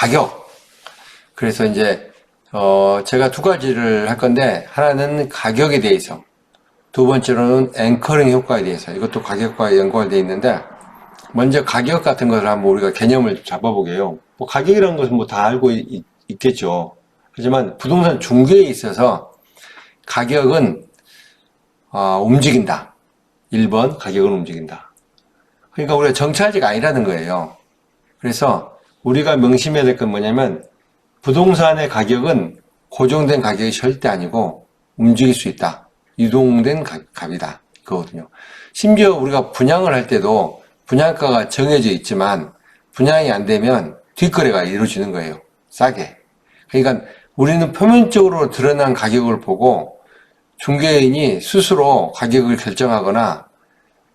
가격. 그래서 이제 제가 두 가지를 할 건데, 하나는 가격에 대해서, 두 번째로는 앵커링 효과에 대해서, 이것도 가격과 연관되어 있는데, 먼저 가격 같은 것을 한번 우리가 개념을 잡아보게요. 뭐 가격이라는 것은 뭐 다 알고 있겠죠. 하지만 부동산 중개에 있어서 가격은 움직인다. 1번 가격은 움직인다. 그러니까 우리가 정찰제가 아니라는 거예요. 그래서 우리가 명심해야 될 건 뭐냐면, 부동산의 가격은 고정된 가격이 절대 아니고 움직일 수 있다. 유동된 값이다. 그거거든요. 심지어 우리가 분양을 할 때도 분양가가 정해져 있지만 분양이 안 되면 뒷거래가 이루어지는 거예요. 싸게. 그러니까 우리는 표면적으로 드러난 가격을 보고 중개인이 스스로 가격을 결정하거나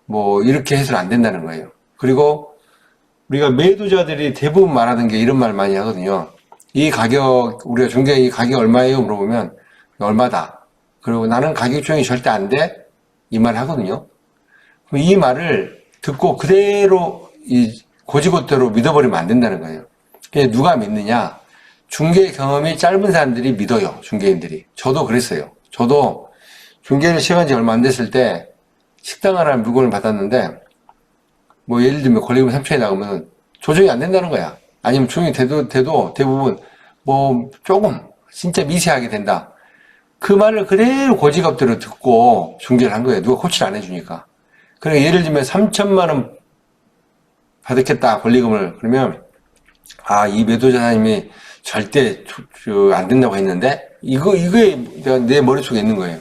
뭐 이렇게 해서는 안 된다는 거예요. 그리고 우리가 매도자들이 대부분 말하는 게 이런 말 많이 하거든요. 이 가격, 우리가 중개인이 가격 얼마예요? 물어보면 얼마다. 그리고 나는 가격 조정이 절대 안 돼? 이 말 하거든요. 이 말을 듣고 그대로 고지고대로 믿어버리면 안 된다는 거예요. 누가 믿느냐? 중개 경험이 짧은 사람들이 믿어요. 중개인들이. 저도 그랬어요. 저도 중개를 시작한 지 얼마 안 됐을 때 식당 하나 물건을 받았는데, 뭐 예를 들면 권리금 3천이 나오면 조정이 안 된다는 거야. 아니면 조정이 돼도 대부분 뭐 조금 진짜 미세하게 된다. 그 말을 그대로 고지갑대로 듣고 중개를 한 거예요. 누가 코치를 안 해주니까. 그러니까 예를 들면 3천만 원 받았겠다, 권리금을. 그러면 이 매도자님이 절대 안 된다고 했는데 이거에 내 머릿속에 있는 거예요.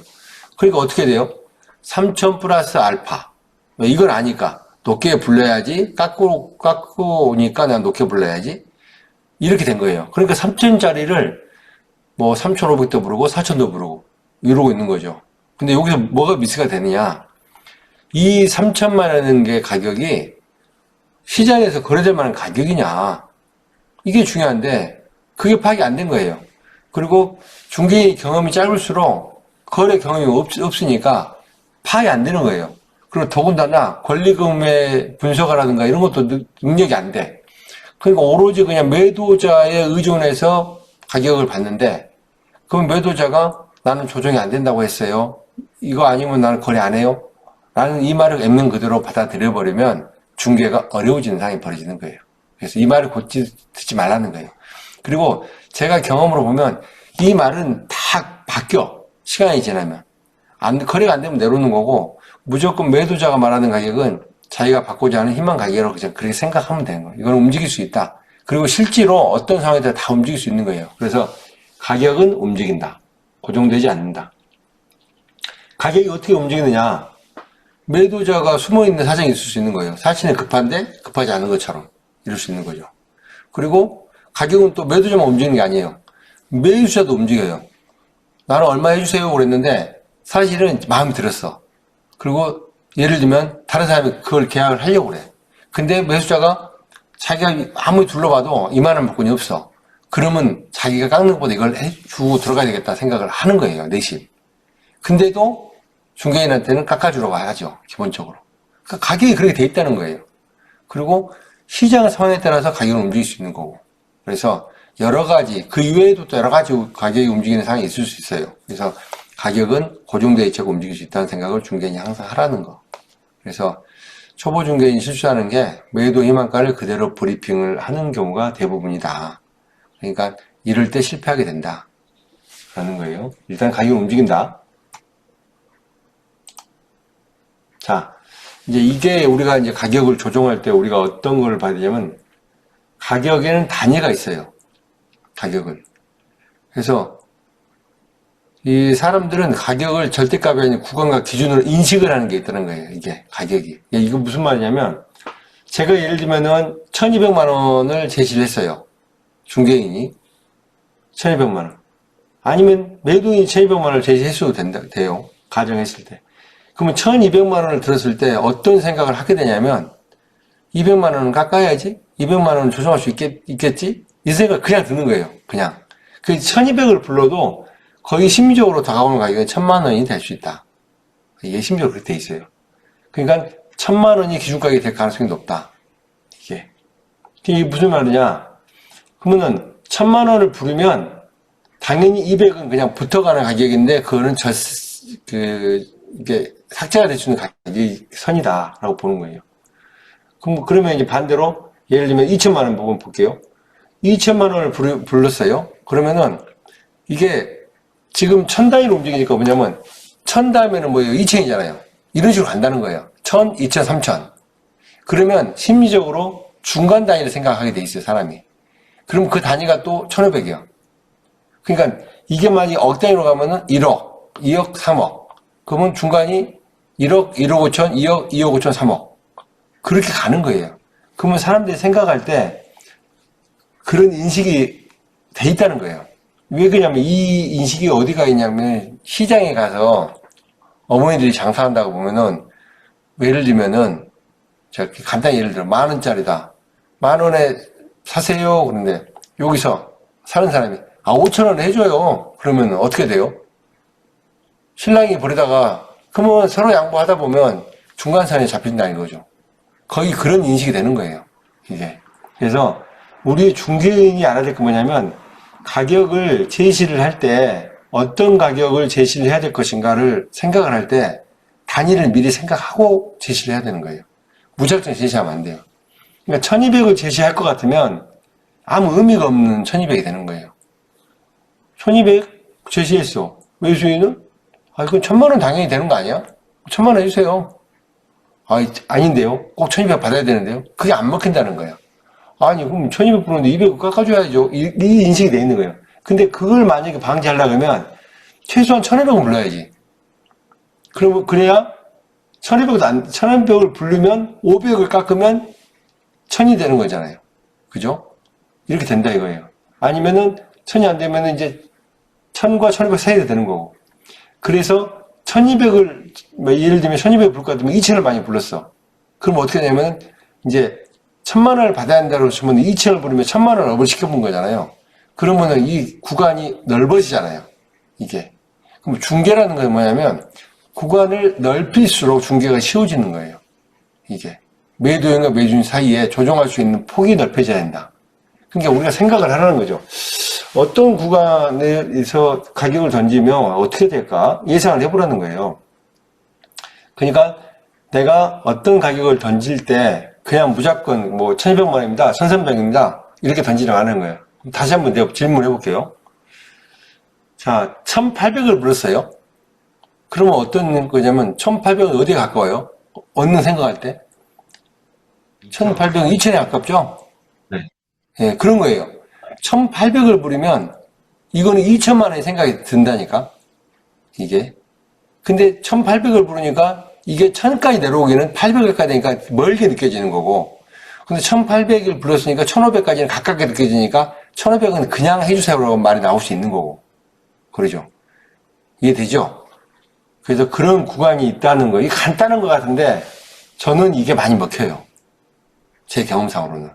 그러니까 어떻게 돼요? 3천 플러스 알파. 이걸 아니까 높게 불러야지, 깎고니까 난 높게 불러야지. 이렇게 된 거예요. 그러니까 3천짜리를 뭐 3,500도 부르고 4천도 부르고 이러고 있는 거죠. 근데 여기서 뭐가 미스가 되느냐? 이 3천만 원인 게 가격이 시장에서 거래될 만한 가격이냐? 이게 중요한데 그게 파악이 안 된 거예요. 그리고 중개인 경험이 짧을수록 거래 경험이 없으니까 파악이 안 되는 거예요. 그리고 더군다나 권리금의 분석이라든가 이런 것도 능력이 안 돼. 그러니까 오로지 그냥 매도자에 의존해서 가격을 받는데, 그럼 매도자가 나는 조정이 안 된다고 했어요. 이거 아니면 나는 거래 안 해요. 라는 이 말을 액면 그대로 받아들여 버리면 중개가 어려워지는 상황이 벌어지는 거예요. 그래서 이 말을 듣지 말라는 거예요. 그리고 제가 경험으로 보면 이 말은 다 바뀌어. 시간이 지나면. 거래가 안 되면 내놓는 거고, 무조건 매도자가 말하는 가격은 자기가 받고자 하는 희망 가격이라고 그냥 그렇게 생각하면 되는 거예요. 이건 움직일 수 있다. 그리고 실제로 어떤 상황에서 다 움직일 수 있는 거예요. 그래서 가격은 움직인다. 고정되지 않는다. 가격이 어떻게 움직이느냐? 매도자가 숨어있는 사정이 있을 수 있는 거예요. 사실은 급한데 급하지 않은 것처럼 이럴 수 있는 거죠. 그리고 가격은 또 매도자만 움직이는 게 아니에요. 매수자도 움직여요. 나는 얼마 해주세요 그랬는데 사실은 마음이 들었어. 그리고 예를 들면 다른 사람이 그걸 계약을 하려고 그래. 근데 매수자가 자기가 아무리 둘러봐도 이만한 물건이 없어. 그러면 자기가 깎는 것보다 이걸 해주고 들어가야 되겠다 생각을 하는 거예요. 내심. 근데도 중개인한테는 깎아주라고 하죠. 기본적으로. 그러니까 가격이 그렇게 돼 있다는 거예요. 그리고 시장 상황에 따라서 가격을 움직일 수 있는 거고. 그래서 여러 가지, 그 이외에도 또 여러 가지 가격이 움직이는 상황이 있을 수 있어요. 그래서 가격은 고정되어 있고 움직일 수 있다는 생각을 중개인이 항상 하라는 거. 그래서 초보 중개인이 실수하는 게 매도 희망가를 그대로 브리핑을 하는 경우가 대부분이다. 그러니까 이럴 때 실패하게 된다. 라는 거예요. 일단 가격이 움직인다. 자, 이제 이게 우리가 이제 가격을 조정할 때 우리가 어떤 걸 봐야 되냐면 가격에는 단위가 있어요. 가격은. 그래서 이 사람들은 가격을 절대값이 아닌 구간과 기준으로 인식을 하는 게 있다는 거예요. 이게 가격이. 이거 무슨 말이냐면 제가 예를 들면은 1200만 원을 제시를 했어요. 중개인이 1200만 원. 아니면 매도인이 1200만 원을 제시했어도 돼요. 가정했을 때. 그러면 1200만 원을 들었을 때 어떤 생각을 하게 되냐면 200만 원은 깎아야지? 200만 원은 조정할 수 있겠지? 이 생각 그냥 드는 거예요. 그냥. 그 1200을 불러도 거의 심리적으로 다가오는 가격은 1000만 원이 될 수 있다. 이게 심리적으로 그렇게 돼 있어요. 그러니까 1000만 원이 기준가격이 될 가능성이 높다. 이게 무슨 말이냐? 그러면은 1000만 원을 부르면 당연히 200은 그냥 붙어가는 가격인데 그거는 이게 삭제가 될 수 있는 가격이 선이다라고 보는 거예요. 그러면 이제 반대로 예를 들면 2천만 원 부분 볼게요. 2천만 원을 불렀어요. 그러면은 이게 지금 1000단위로 움직이니까 뭐냐면 1000 다음에는 뭐예요? 2000이잖아요. 이런 식으로 간다는 거예요. 1000, 2000, 3000. 그러면 심리적으로 중간 단위를 생각하게 돼 있어요, 사람이. 그럼 그 단위가 또 1500이요. 그러니까 이게 만약에 억 단위로 가면은 1억, 2억, 3억. 그러면 중간이 1억, 1억 5천, 2억, 2억 5천, 3억. 그렇게 가는 거예요. 그러면 사람들이 생각할 때 그런 인식이 돼 있다는 거예요. 왜 그러냐면 이 인식이 어디가 있냐면 시장에 가서 어머니들이 장사한다고 보면은 예를 들면은 제가 간단히 예를 들어 10,000원짜리다. 10,000원에 사세요. 그런데 여기서 사는 사람이 5,000원에 해줘요. 그러면 어떻게 돼요? 신랑이 버리다가 그러면 서로 양보하다 보면 중간선에 잡힌다는 거죠. 거의 그런 인식이 되는 거예요. 이게. 그래서 우리의 중개인이 알아야 될 게 뭐냐면 가격을 제시를 할 때 어떤 가격을 제시를 해야 될 것인가를 생각을 할 때 단위를 미리 생각하고 제시를 해야 되는 거예요. 무작정 제시하면 안 돼요. 그러니까 1200을 제시할 것 같으면 아무 의미가 없는 1200이 되는 거예요. 1200 제시했어. 매수인은? 이건 1000만 원 당연히 되는 거 아니야? 1000만 원 해주세요. 아닌데요. 꼭 1200 받아야 되는데요. 그게 안 먹힌다는 거예요. 아니, 그럼 1200 부르는데 200 깎아줘야죠. 이 인식이 돼 있는 거예요. 근데 그걸 만약에 방지하려고 하면 최소한 1200은 불러야지. 그래야 1200을 부르면 500을 깎으면 1000이 되는 거잖아요. 그죠? 이렇게 된다 이거예요. 아니면은 1000이 안 되면은 이제 1000과 1200 사이가 되는 거고. 그래서 1200을, 예를 들면 1200을 부를 것 같으면 2000을 많이 불렀어. 그럼 어떻게 되냐면 이제 1000만 원을 받아야 한다고 치면 2000을 부르면 1000만 원을 업을 시켜본 거잖아요. 그러면은 이 구간이 넓어지잖아요. 이게. 그럼 중개라는 건 뭐냐면 구간을 넓힐수록 중개가 쉬워지는 거예요. 이게. 매도인과 매주인 사이에 조정할 수 있는 폭이 넓혀져야 된다. 그러니까 우리가 생각을 하라는 거죠. 어떤 구간에서 가격을 던지면 어떻게 될까? 예상을 해보라는 거예요. 그러니까 내가 어떤 가격을 던질 때 그냥 무조건 뭐 1200만 원입니다. 1300입니다. 이렇게 던지려고 하는 거예요. 다시 한번 내가 질문해 볼게요. 자, 1800을 불렀어요. 그러면 어떤 거냐면 1800은 어디에 가까워요? 얻는 생각할 때? 1800은 2000에 가깝죠? 네. 예, 그런 거예요. 1800을 부리면 이거는 2천만 원의 생각이 든다니까. 이게. 근데 1800을 부르니까 이게 1000까지 내려오기는 800까지 되니까 멀게 느껴지는 거고. 근데 1800을 불렀으니까 1500까지는 가깝게 느껴지니까 1500은 그냥 해주세요라고 말이 나올 수 있는 거고. 그러죠. 이해되죠? 그래서 그런 구간이 있다는 거. 이게 간단한 것 같은데 저는 이게 많이 먹혀요. 제 경험상으로는.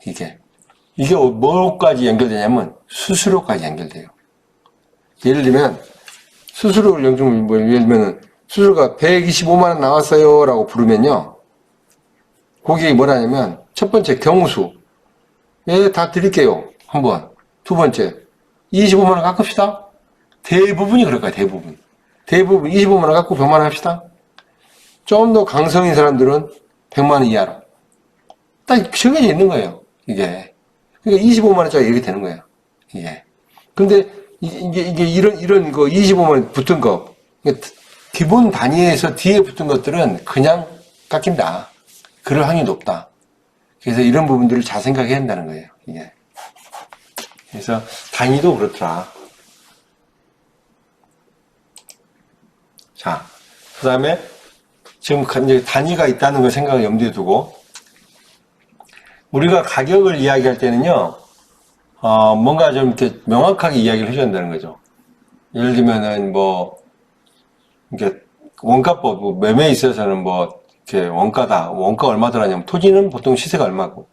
이게 뭐까지 연결되냐면 수수료까지 연결돼요. 예를 들면 수수료를 예를 들면 수수료가 125만 원 나왔어요 라고 부르면요. 고객이 뭐라냐면 첫 번째 경우수. 예, 다 드릴게요. 한 번. 두 번째 25만 원 깎읍시다. 대부분이 그럴 거야. 대부분 25만 원 깎고 100만 원 합시다. 좀 더 강성인 사람들은 100만 원 이하로 딱 정해져 있는 거예요. 이게. 그러니까 25만 원짜리 이렇게 되는 거예요. 이게. 근데 이게 이런 거 25만 원 붙은 거 기본 단위에서 뒤에 붙은 것들은 그냥 깎인다. 그럴 확률이 높다. 그래서 이런 부분들을 잘 생각해야 한다는 거예요. 이게. 그래서 단위도 그렇더라. 자, 그 다음에 지금 이제 단위가 있다는 걸 생각을 염두에 두고 우리가 가격을 이야기할 때는요, 뭔가 좀 이렇게 명확하게 이야기를 해줘야 한다는 거죠. 예를 들면은 이게 원가법, 매매에 있어서는 이렇게 원가다. 원가 얼마 들어가냐면 토지는 보통 시세가 얼마고,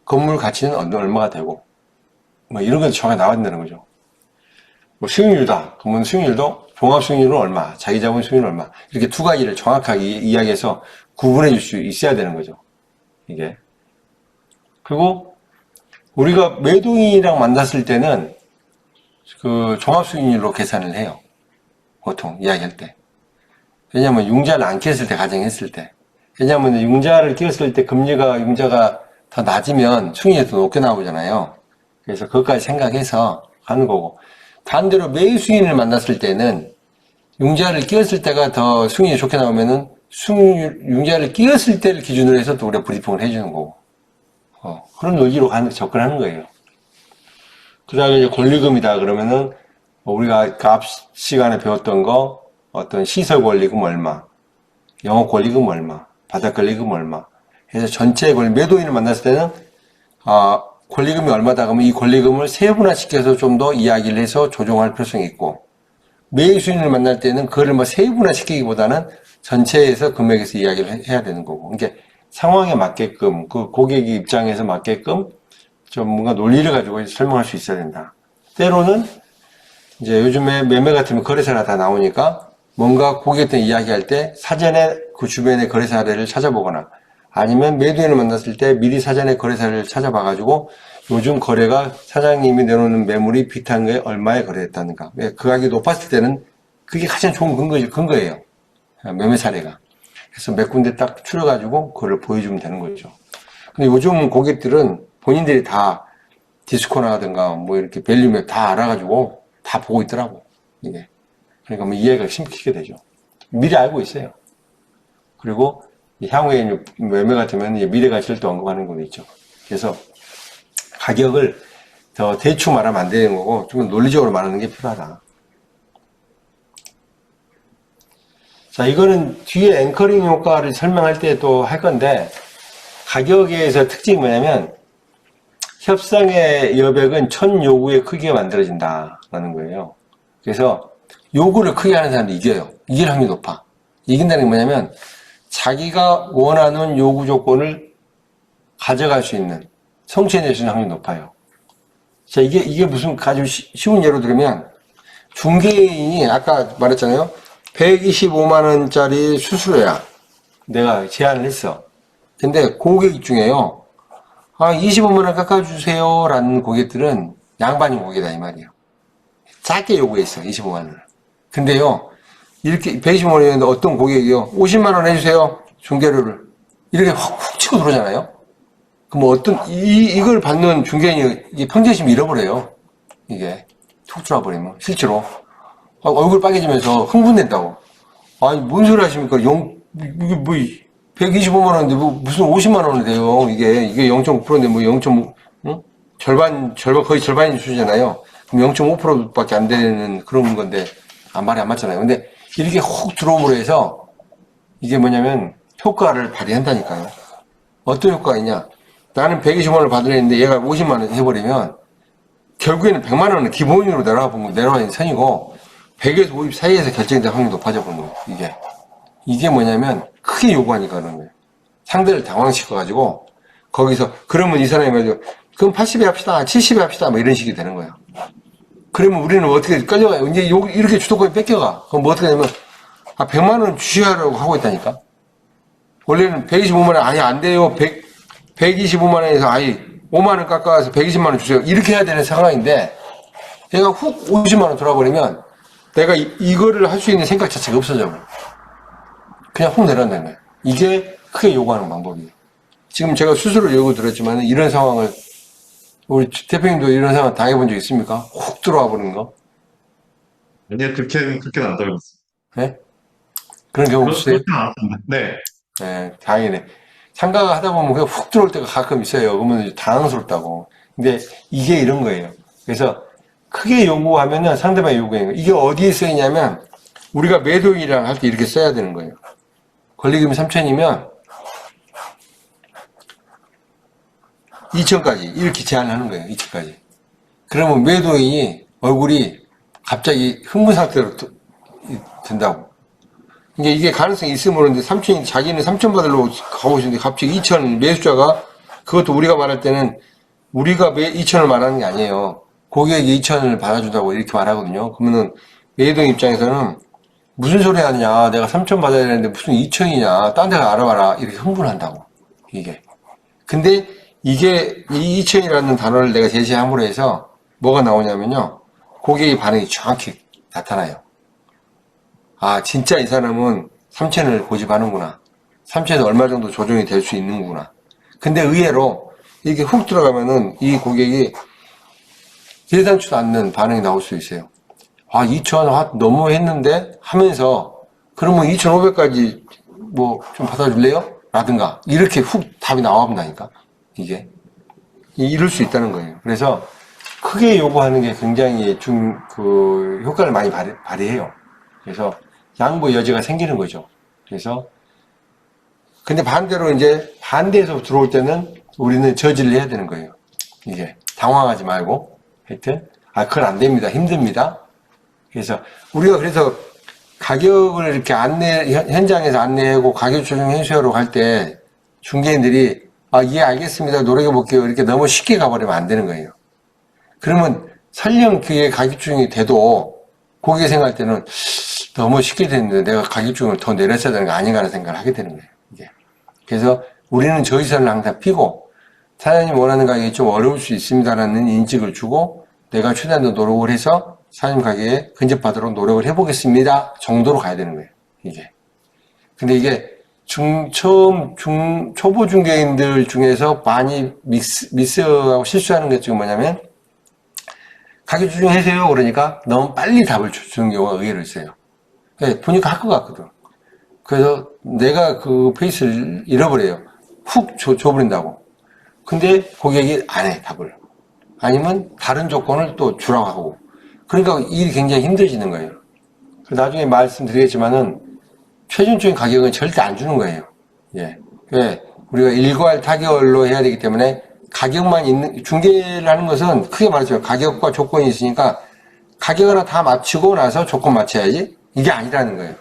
건물 가치는 얼마가 되고, 이런 게 정확하게 나와야 된다는 거죠. 수익률이다. 그러면 수익률도 종합 수익률은 얼마, 자기 자본 수익률은 얼마. 이렇게 두 가지를 정확하게 이야기해서 구분해 줄 수 있어야 되는 거죠. 이게. 그리고 우리가 매도인이랑 만났을 때는 그 종합수익률로 계산을 해요. 보통 이야기할 때. 왜냐면 융자를 안 끼웠을 때, 가정했을 때. 왜냐면 융자를 끼웠을 때 융자가 더 낮으면 수익률이 더 높게 나오잖아요. 그래서 그것까지 생각해서 하는 거고. 반대로 매수인을 만났을 때는 융자를 끼웠을 때가 더 수익률이 좋게 나오면은 융자를 끼웠을 때를 기준으로 해서 또 우리가 브리핑을 해주는 거고. 그런 논리로 접근하는 거예요. 그 다음에 이제 권리금이다 그러면은 우리가 그 앞 시간에 배웠던 거 어떤 시설 권리금 얼마, 영업 권리금 얼마, 바닥 권리금 얼마 해서 전체 매도인을 만났을 때는 권리금이 얼마다 그러면 이 권리금을 세분화시켜서 좀 더 이야기를 해서 조정할 필요성이 있고, 매수인을 만날 때는 그거를 뭐 세분화시키기보다는 전체에서 금액에서 이야기를 해야 되는 거고, 그러니까 상황에 맞게끔 그 고객의 입장에서 맞게끔 좀 뭔가 논리를 가지고 설명할 수 있어야 된다. 때로는 이제 요즘에 매매 같으면 거래사가 다 나오니까 뭔가 고객들 이야기할 때 사전에 그 주변의 거래사를 찾아보거나 아니면 매도인을 만났을 때 미리 사전에 거래사를 찾아봐가지고 요즘 거래가 사장님이 내놓는 매물이 비슷한 거에 얼마에 거래했다는가. 그 가격이 높았을 때는 그게 가장 좋은 근거예요. 매매 사례가. 그래서 몇 군데 딱 추려가지고 그걸 보여주면 되는 거죠. 근데 요즘 고객들은 본인들이 다 디스코나든가 뭐 이렇게 밸류맵 다 알아가지고 다 보고 있더라고. 이게. 그러니까 뭐 이해가 쉽게 되죠. 미리 알고 있어요. 그리고 향후에 매매 같으면 미래 가치를 또 언급하는 것도 있죠. 그래서 가격을 더 대충 말하면 안 되는 거고 좀 논리적으로 말하는 게 필요하다. 자, 이거는 뒤에 앵커링 효과를 설명할 때 또 할 건데, 가격에서 특징이 뭐냐면 협상의 여백은 첫 요구의 크기가 만들어진다라는 거예요. 그래서 요구를 크게 하는 사람도 이겨요. 이길 확률이 높아. 이긴다는 게 뭐냐면 자기가 원하는 요구 조건을 가져갈 수 있는, 성취해낼 수 있는 확률이 높아요. 자, 이게 무슨 아주 쉬운 예로 들으면, 중개인이 아까 말했잖아요. 125만원짜리 수수료야. 내가 제안을 했어. 근데 고객 중에요. 25만원 깎아주세요. 라는 고객들은 양반이 고객이다, 이 말이에요. 작게 요구했어, 25만원. 근데요, 이렇게 125만원이었는데 어떤 고객이요. 50만원 해주세요. 중개료를. 이렇게 훅 치고 들어오잖아요. 그럼 이걸 받는 중개인이 평정심 잃어버려요. 이게. 툭 들어와버리면. 실제로. 얼굴 빨개지면서 흥분된다고. 아니, 뭔 소리 하십니까? 이게 뭐, 125만원인데 무슨 50만원이 돼요. 이게 0.5%인데 뭐 0.5, 응? 거의 절반인 수준이잖아요. 그럼 0.5%밖에 안 되는 그런 건데, 말이 안 맞잖아요. 근데 이렇게 훅 들어옴으로 해서 이게 뭐냐면 효과를 발휘한다니까요. 어떤 효과가 있냐? 나는 125만원을 받으려는데 얘가 50만원 해버리면 결국에는 100만원은 기본으로 내려와 있는 선이고 100에서 50 사이에서 결정된 확률이 높아져 버리는 거예요. 이게 뭐냐면 크게 요구하니까 그런 거예요. 상대를 당황시켜가지고 거기서 그러면 이 사람이 말이죠. 그럼 80에 합시다. 70에 합시다. 뭐 이런 식이 되는 거예요. 그러면 우리는 어떻게 끌려가요? 이제 이렇게 주도권이 뺏겨가. 그럼 뭐 어떻게 하냐면 100만원 주시하라고 하고 있다니까. 원래는 125만원 아니 안 돼요. 125만원에서 아예 5만원 깎아서 120만원 주세요. 이렇게 해야 되는 상황인데 얘가 훅 50만원 돌아버리면 내가 이거를 할 수 있는 생각 자체가 없어져 버려. 그냥 훅 내려간다는 거예요. 이게 크게 요구하는 방법이에요. 지금 제가 스스로 요구 들었지만 이런 상황을 우리 대표님도 이런 상황 당해본 적 있습니까? 훅 들어와 버리는 거? 아니요, 그렇게는 안 들어봤어요. 네? 그런 경우 없으세요? 그렇게는 안 왔습니다. 네. 네, 다행이네. 상가가 하다 보면 그냥 훅 들어올 때가 가끔 있어요. 그러면 당황스럽다고. 근데 이게 이런 거예요. 그래서 크게 요구하면은 상대방이 요구하는 거예요. 이게 어디에 쓰이냐면 우리가 매도인이랑 할 때 이렇게 써야 되는 거예요. 권리금이 3천이면 2천까지 이렇게 제한하는 거예요. 2천까지. 그러면 매도인이 얼굴이 갑자기 흥분 상태로 든다고. 이게 가능성이 있으면 그런데 자기는 3천 받으려고 가고 있는데 갑자기 2천 매수자가 그것도 우리가 말할 때는 우리가 2천을 말하는 게 아니에요. 고객이 2천을 받아준다고 이렇게 말하거든요. 그러면은 매도인 입장에서는 무슨 소리 하느냐. 내가 3천 받아야 되는데 무슨 2천이냐. 딴 데가 알아봐라. 이렇게 흥분한다고. 이게. 근데 이게 이 2천이라는 단어를 내가 제시함으로 해서 뭐가 나오냐면요. 고객의 반응이 정확히 나타나요. 아, 진짜 이 사람은 3천을 고집하는구나. 3천에서 얼마 정도 조정이 될 수 있는구나. 근데 의외로 이게 훅 들어가면은 이 고객이 예상치도 않는 반응이 나올 수 있어요. 아, 2천 너무 했는데 하면서 그러면 2,500까지 뭐 좀 받아줄래요? 라든가 이렇게 훅 답이 나와본다니까 이게 이럴 수 있다는 거예요. 그래서 크게 요구하는 게 굉장히 효과를 많이 발휘해요. 그래서 양보 여지가 생기는 거죠. 그래서 근데 반대로 이제 반대에서 들어올 때는 우리는 저지를 해야 되는 거예요. 이게 당황하지 말고 하여튼 그건 안 됩니다. 힘듭니다. 그래서 가격을 이렇게 현장에서 안내하고 가격 조정해 주세요로 갈 때 중개인들이 예, 알겠습니다. 노력해 볼게요. 이렇게 너무 쉽게 가버리면 안 되는 거예요. 그러면 설령 그게 가격 조정이 돼도 고객이 생각할 때는 너무 쉽게 됐는데 내가 가격 조정을 더 내렸어야 되는 거 아닌가 하는 생각을 하게 되는 거예요. 이게. 그래서 우리는 저희선을 항상 피고 사장님 원하는 가격이 좀 어려울 수 있습니다라는 인식을 주고 내가 최대한 더 노력을 해서 사장님 가격에 근접하도록 노력을 해보겠습니다 정도로 가야 되는 거예요. 이게. 근데 이게 초보 중개인들 중에서 많이 미스하고 실수하는 게 지금 뭐냐면 가격 조정해주세요 그러니까 너무 빨리 답을 주는 경우가 의외로 있어요. 보니까 할 것 같거든. 그래서 내가 그 페이스를 잃어버려요. 훅 줘버린다고. 근데 고객이 안 해, 답을. 아니면 다른 조건을 또 주라고 하고. 그러니까 일이 굉장히 힘들어지는 거예요. 나중에 말씀드리겠지만은 최종적인 가격은 절대 안 주는 거예요. 예. 우리가 일괄 타결로 해야 되기 때문에 가격만 있는, 중개를 하는 것은 크게 말해서 가격과 조건이 있으니까 가격 하나 다 맞추고 나서 조건 맞춰야지 이게 아니라는 거예요.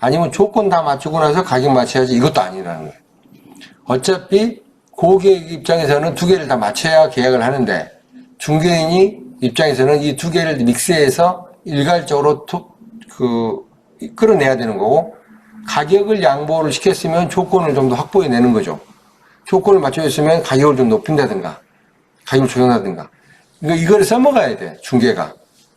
아니면 조건 다 맞추고 나서 가격 맞춰야지 이것도 아니라는 거예요. 어차피 고객 입장에서는 두 개를 다 맞춰야 계약을 하는데 중개인이 입장에서는 이 두 개를 믹스해서 일괄적으로 끌어내야 되는 거고 가격을 양보를 시켰으면 조건을 좀 더 확보해 내는 거죠. 조건을 맞춰줬으면 가격을 좀 높인다든가 가격을 조정하든가 이거를 써먹어야 돼.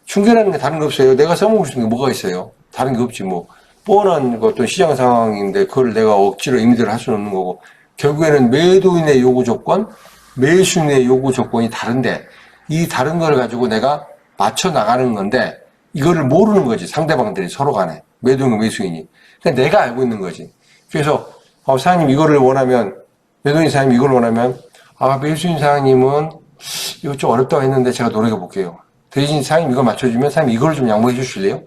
중개라는 게 다른 거 없어요. 내가 써먹을 수 있는 게 뭐가 있어요. 다른 게 없지 뭐 뻔한 어떤 시장 상황인데 그걸 내가 억지로 임대를 할 수는 없는 거고 결국에는 매도인의 요구 조건, 매수인의 요구 조건이 다른데 이 다른 걸 가지고 내가 맞춰 나가는 건데 이거를 모르는 거지. 상대방들이 서로 간에 매도인과 매수인이. 그러니까 내가 알고 있는 거지. 그래서 사장님 이거를 원하면 매도인 사장님 이걸 원하면 매수인 사장님은 이거 좀 어렵다고 했는데 제가 노력해 볼게요. 대신 사장님 이거 맞춰주면 사장님 이걸 좀 양보해 주실래요?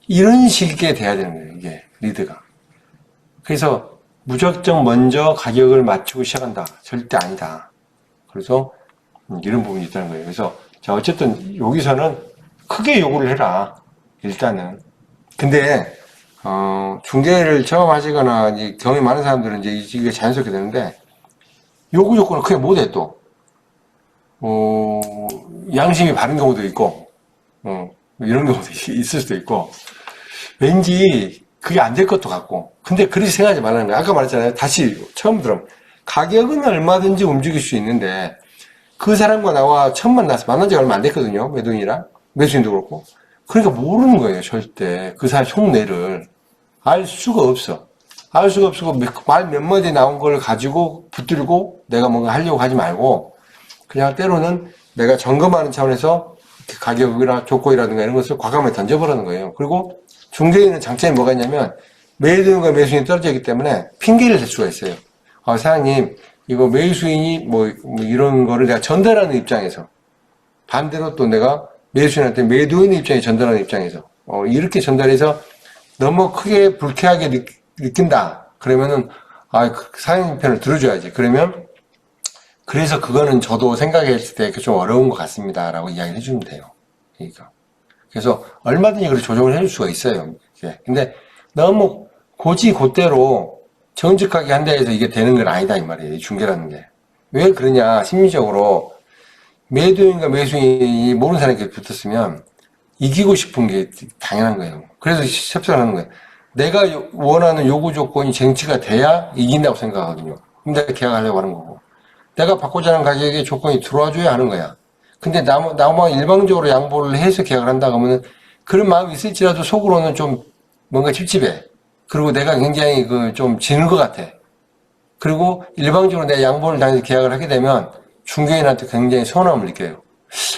이런 식의 돼야 되는 거예요. 이게 리드가. 그래서 무작정 먼저 가격을 맞추고 시작한다. 절대 아니다. 그래서 이런 부분이 있다는 거예요. 그래서 자 어쨌든 여기서는 크게 요구를 해라. 일단은. 근데 중개를 처음 하시거나 이제 경험이 많은 사람들은 이제 이게 자연스럽게 되는데 요구 조건을 크게 못해 또. 양심이 바른 경우도 있고 이런 경우도 있을 수도 있고 왠지 그게 안 될 것도 같고 근데 그렇게 생각하지 말라는 거예요. 아까 말했잖아요. 다시 처음 들으면 가격은 얼마든지 움직일 수 있는데 그 사람과 나와 처음 만난 지가 얼마 안 됐거든요. 매도인이랑 매수인도 그렇고 그러니까 모르는 거예요. 절대 그 사람 속내를 알 수가 없어. 알 수가 없고 말 몇 마디 나온 걸 가지고 붙들고 내가 뭔가 하려고 하지 말고 그냥 때로는 내가 점검하는 차원에서 가격이나 조건이라든가 이런 것을 과감하게 던져보라는 거예요. 그리고 중개인은 장점이 뭐가 있냐면 매도인과 매수인이 떨어져 있기 때문에 핑계를 댈 수가 있어요. 사장님 이거 매수인이 뭐 이런 거를 내가 전달하는 입장에서 반대로 또 내가 매수인한테 매도인의 입장에 전달하는 입장에서 이렇게 전달해서 너무 크게 불쾌하게 느낀다. 그러면은 사장님 편을 들어줘야지. 그러면 그래서 그거는 저도 생각했을 때 좀 어려운 것 같습니다. 라고 이야기를 해주면 돼요. 그러니까. 그래서 얼마든지 그렇게 조정을 해줄 수가 있어요. 근데 너무 곧대로 정직하게 한다 해서 이게 되는 건 아니다. 이 말이에요. 이 중개라는 게. 왜 그러냐. 심리적으로 매도인과 매수인이 모르는 사람에게 붙었으면 이기고 싶은 게 당연한 거예요. 그래서 협상을 하는 거예요. 내가 원하는 요구 조건이 쟁취가 돼야 이긴다고 생각하거든요. 근데 계약하려고 하는 거고. 내가 받고자 하는 가격의 조건이 들어와줘야 하는 거야. 근데 나만 일방적으로 양보를 해서 계약을 한다 그러면 그런 마음이 있을지라도 속으로는 좀 뭔가 찝찝해. 그리고 내가 굉장히 좀 지는 것 같아. 그리고 일방적으로 내가 양보를 당해서 계약을 하게 되면 중개인한테 굉장히 서운함을 느껴요.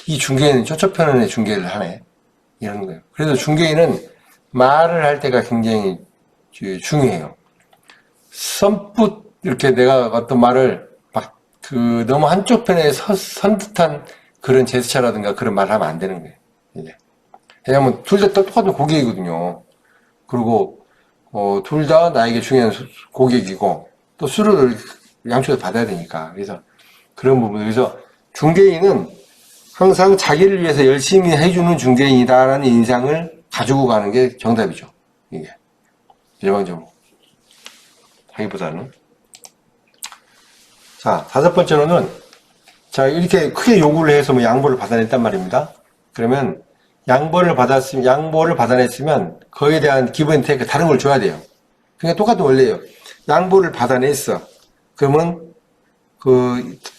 이 중개인은 쫓아펴는 중개를 하네. 이런 거예요. 그래서 중개인은 말을 할 때가 굉장히 중요해요. 선뜻 이렇게 내가 어떤 말을 막 너무 한쪽 편에 선 듯한 그런 제스처라든가 그런 말을 하면 안 되는 거예요. 이제. 왜냐면 둘 다 똑같은 고객이거든요. 그리고 둘 다 나에게 중요한 고객이고 또 수수료를 양쪽에서 받아야 되니까. 그래서 그런 부분. 그래서 중개인은 항상 자기를 위해서 열심히 해주는 중개인이다라는 인상을 가지고 가는 게 정답이죠. 이게 일반적으로 하기보다는. 자, 다섯 번째로는 자 이렇게 크게 요구를 해서 뭐 양보를 받아냈단 말입니다. 그러면 양보를 받아냈으면 그에 대한 기본 혜택 다른 걸 줘야 돼요. 그러니까 똑같은 원리예요. 양보를 받아냈어. 그러면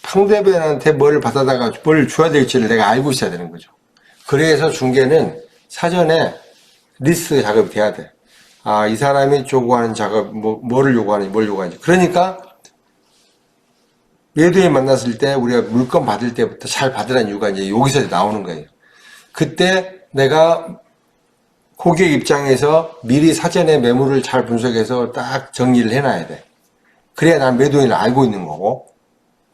상대방한테 뭘 받아다가 뭘 줘야 될지를 내가 알고 있어야 되는 거죠. 그래서 중개는 사전에 리스트 작업이 돼야 돼. 아, 이 사람이 요구하는 작업, 뭐를 요구하는지, 뭘 요구하는지. 그러니까, 매도인 만났을 때 우리가 물건 받을 때부터 잘 받으라는 이유가 이제 여기서 나오는 거예요. 그때 내가 고객 입장에서 미리 사전에 매물을 잘 분석해서 딱 정리를 해놔야 돼. 그래야 난 매도인을 알고 있는 거고,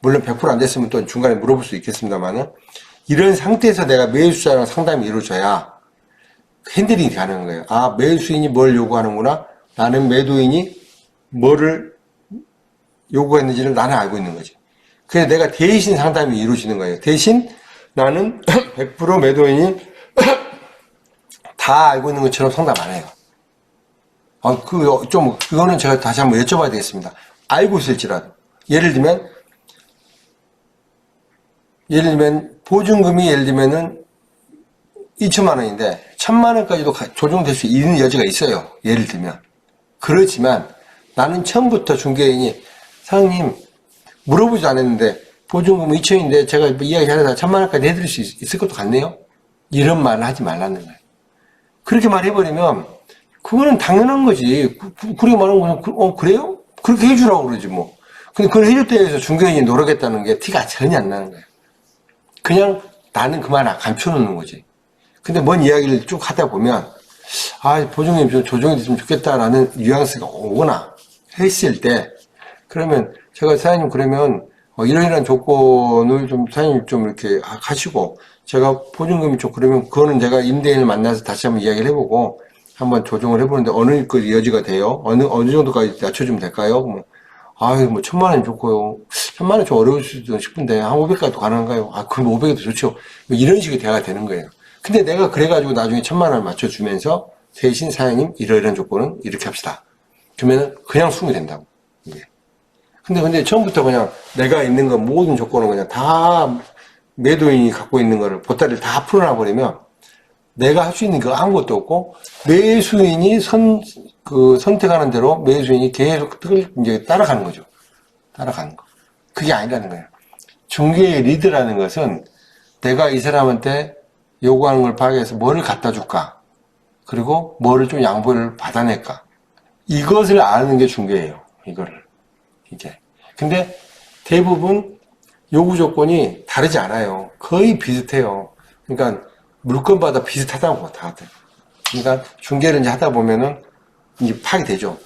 물론 100% 안 됐으면 또 중간에 물어볼 수 있겠습니다만은, 이런 상태에서 내가 매수자랑 상담이 이루어져야 핸들링이 가능한 거예요. 아, 매수인이 뭘 요구하는구나. 나는 매도인이 뭐를 요구했는지를 나는 알고 있는 거지. 그래서 내가 대신 상담이 이루어지는 거예요. 대신 나는 100% 매도인이 다 알고 있는 것처럼 상담 안 해요. 그거는 제가 다시 한번 여쭤봐야 되겠습니다. 알고 있을지라도. 예를 들면, 보증금이 예를 들면은 2천만 원인데 1,000만 원까지도 조정될 수 있는 여지가 있어요. 예를 들면. 그렇지만 나는 처음부터 중개인이 사장님 물어보지 않았는데 보증금은 2천인데 제가 이야기하려다 1,000만 원까지 해드릴 수 있을 것도 같네요. 이런 말을 하지 말라는 거예요. 그렇게 말해버리면 그거는 당연한 거지. 그렇게 말하면 그래요? 그렇게 해주라고 그러지 뭐. 근데 그걸 해줄 때에서 중개인이 노력했다는 게 티가 전혀 안 나는 거예요. 그냥 나는 그 말 감춰놓는 거지. 근데 뭔 이야기를 쭉 하다 보면, 아, 보증금이 좀 조정이 됐으면 좋겠다라는 뉘앙스가 오거나 했을 때, 그러면 제가 사장님 그러면 이런 조건을 좀 사장님 좀 이렇게 하시고, 제가 보증금이 좀 그러면 그거는 제가 임대인을 만나서 다시 한번 이야기를 해보고, 한번 조정을 해보는데 어느 그 여지가 돼요? 어느 정도까지 낮춰주면 될까요? 뭐, 아유, 뭐, 1,000만 원이 좋고요. 1,000만 원 좀 어려울 수도 싶은데, 한 500까지도 가능한가요? 아, 그럼 500이 더 좋죠. 뭐 이런 식의 대화가 되는 거예요. 근데 내가 그래가지고 나중에 1,000만 원을 맞춰주면서, 대신 사장님, 이러이러한 조건은 이렇게 합시다. 그러면은 그냥 수긍이 된다고. 이게. 근데 처음부터 그냥 내가 있는 거 모든 조건은 그냥 다 매도인이 갖고 있는 거를 보따리를 다 풀어놔버리면, 내가 할 수 있는 거 아무것도 없고, 매수인이 선택하는 대로 매수인이 계속 이제 따라가는 거죠. 따라가는 거. 그게 아니라는 거예요. 중개의 리드라는 것은 내가 이 사람한테 요구하는 걸 파악해서 뭐를 갖다 줄까? 그리고 뭐를 좀 양보를 받아낼까? 이것을 아는 게 중개예요. 이거를. 이제. 근데 대부분 요구 조건이 다르지 않아요. 거의 비슷해요. 그러니까 물건마다 비슷하다고 다들. 그러니까 중개를 이제 하다 보면은 이제 파악이 되죠.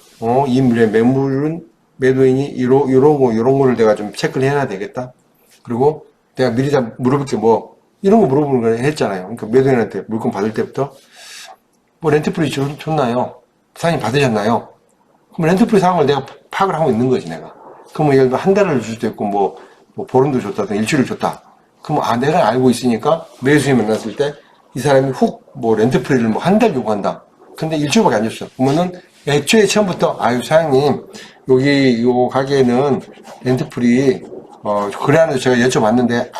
이 매물은 매도인이 요런 거를 내가 좀 체크를 해놔야 되겠다. 그리고 내가 미리 다 물어볼 게 이런 거 물어보는 걸 했잖아요. 그러니까 매도인한테 물건 받을 때부터 렌트프리 줬나요? 사장님 받으셨나요? 그럼 렌트프리 상황을 내가 파악을 하고 있는 거지, 내가. 그러면 예를 들어 한 달을 줄 수도 있고 보름도 줬다, 일주일을 줬다. 그럼 내가 알고 있으니까 매수인 만났을 때 이 사람이 렌트프리를 한 달 요구한다. 근데 일주일밖에 안 줬어. 그러면은 애초에 처음부터 사장님 요 가게는 렌트프리 그래야는 제가 여쭤봤는데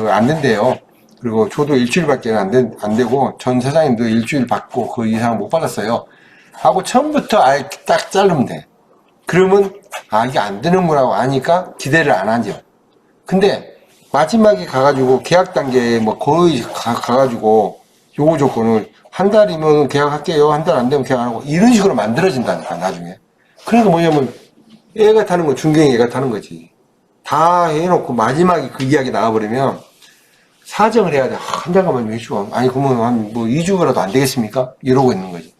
안 된대요. 그리고 저도 일주일밖에 안 되고 전 사장님도 일주일 받고 그 이상 못 받았어요. 하고 처음부터 아예 딱 자르면 돼. 그러면 이게 안 되는구나 아니까 기대를 안 하죠. 근데 마지막에 가가지고 계약 단계에 뭐 거의 가가지고 요구 조건을 한 달이면 계약할게요. 한 달 안 되면 계약 안 하고 이런 식으로 만들어진다니까 나중에. 그러니까 뭐냐면 애가 타는 거 중개인 애가 타는 거지. 다 해놓고 마지막에 그 이야기 나와버리면 사정을 해야 돼. 한 달간만 좀 해주고. 아니 그러면 한 뭐 2주라도 안 되겠습니까? 이러고 있는 거지.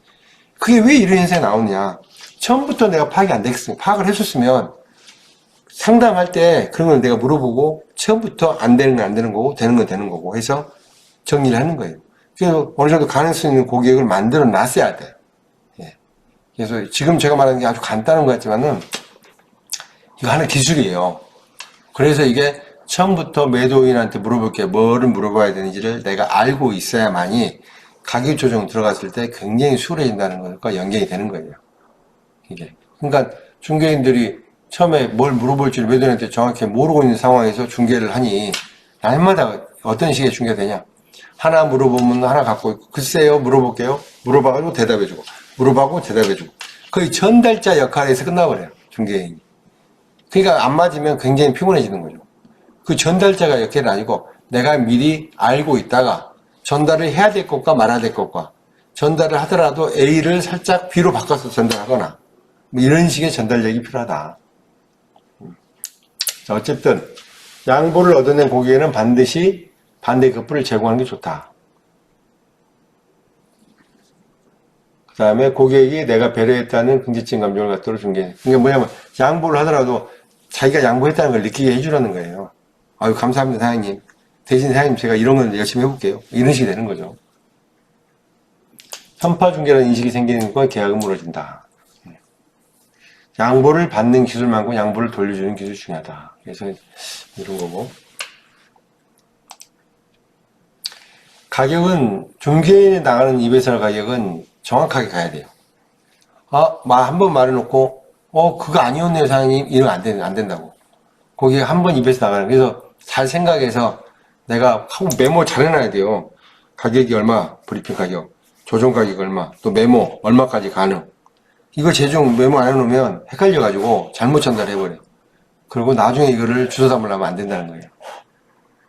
그게 왜 이런 현상이 나오느냐. 처음부터 내가 파악이 안 되겠으면 파악을 했었으면 상담할 때 그런 걸 내가 물어보고 처음부터 안 되는 건 안 되는 거고 되는 건 되는 거고 해서 정리를 하는 거예요. 그래서 어느 정도 가능성 있는 고객을 만들어 놨어야 돼. 예. 그래서 지금 제가 말하는 게 아주 간단한 것 같지만은 이거 하나 기술이에요. 그래서 이게 처음부터 매도인한테 물어볼 게 뭐를 물어봐야 되는지를 내가 알고 있어야만이 가격 조정 들어갔을 때 굉장히 수월해진다는 것과 연결이 되는 거예요. 이게. 그러니까 중개인들이 처음에 뭘 물어볼지를 매도인한테 정확히 모르고 있는 상황에서 중개를 하니 날마다 어떤 식의 중개가 되냐. 하나 물어보면 하나 갖고 있고 글쎄요 물어볼게요. 물어봐가지고 대답해주고 물어봐고 대답해주고 거의 전달자 역할에서 끝나버려요. 중개인이. 그러니까 안 맞으면 굉장히 피곤해지는 거죠. 그 전달자가 역할이 아니고 내가 미리 알고 있다가 전달을 해야 될 것과 말아야 될 것과 전달을 하더라도 A를 살짝 B로 바꿔서 전달하거나 뭐 이런 식의 전달력이 필요하다. 자, 어쨌든 양보를 얻어낸 고객에는 반드시 반대 급부를 제공하는 게 좋다. 그 다음에 고객이 내가 배려했다는 긍지적인 감정을 갖도록 중개. 그러니까 뭐냐면 양보를 하더라도 자기가 양보했다는 걸 느끼게 해주라는 거예요. 아유 감사합니다 사장님. 대신 사장님 제가 이런 건 열심히 해볼게요. 이런 식이 되는 거죠. 편파중개라는 인식이 생기는 건 계약은 무너진다. 양보를 받는 기술만큼 양보를 돌려주는 기술이 중요하다. 그래서 이런 거고. 가격은 중개인에 나가는 이베이설 가격은 정확하게 가야 돼요. 한 번 말해놓고 그거 아니었네요 사장님 이러면 안 된다고. 거기에 한 번 입에서 나가는. 그래서 잘 생각해서 내가 메모 잘 해놔야 돼요. 가격이 얼마, 브리핑 가격, 조정 가격 얼마, 또 메모 얼마까지 가능. 이거 제중 메모 안 해놓으면 헷갈려가지고 잘못 전달해버려. 그리고 나중에 이거를 주워 담으려면 안 된다는 거예요.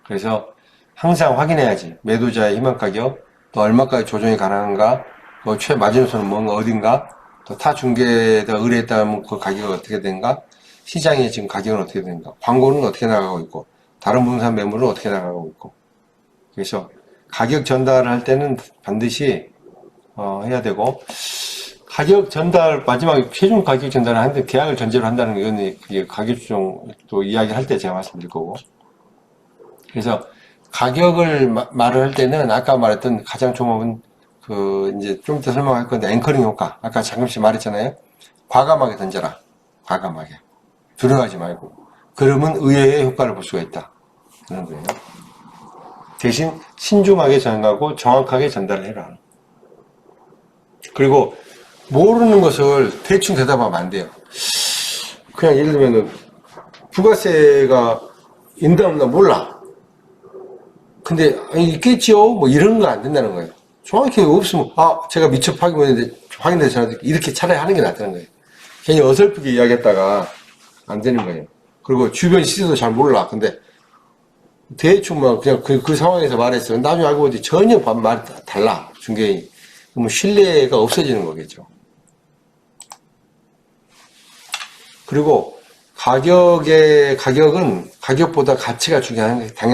그래서 항상 확인해야지. 매도자의 희망 가격, 또 얼마까지 조정이 가능한가, 또 최마지노선은 뭔가 어딘가, 또 타 중개에다 의뢰했다면 그 가격이 어떻게 되는가, 시장의 지금 가격은 어떻게 되는가, 광고는 어떻게 나가고 있고, 다른 부동산 매물은 어떻게 나가고 있고. 그래서 가격 전달을 할 때는 반드시 해야 되고, 가격 전달, 마지막에 최종 가격 전달을 하는데 계약을 전제로 한다는 건 이건 가격 조정 또 이야기를 할 때 제가 말씀드릴 거고. 그래서 가격을 말을 할 때는 아까 말했던 가장 종합은 이제 좀 이따 설명할 건데 앵커링 효과. 아까 잠깐씩 말했잖아요. 과감하게 던져라. 과감하게. 두려워하지 말고. 그러면 의외의 효과를 볼 수가 있다. 그런 거예요. 대신 신중하게 전하고 정확하게 전달을 해라. 그리고 모르는 것을 대충 대답하면 안 돼요. 그냥 예를 들면은 부가세가 있나 없나 몰라. 근데 있겠지요? 뭐 이런 거 안 된다는 거예요. 정확히 없으면 제가 미처 확인했는데 확인해서 전화드릴게요. 이렇게 차라리 하는 게 낫다는 거예요. 괜히 어설프게 이야기했다가 안 되는 거예요. 그리고 주변 시세도 잘 몰라. 근데 대충 뭐 그냥 그 상황에서 말했어요. 나중에 알고 보니 전혀 말이 달라. 중개인이. 그러면 신뢰가 없어지는 거겠죠. 그리고 가격은 가격보다 가치가 중요한 게 당연히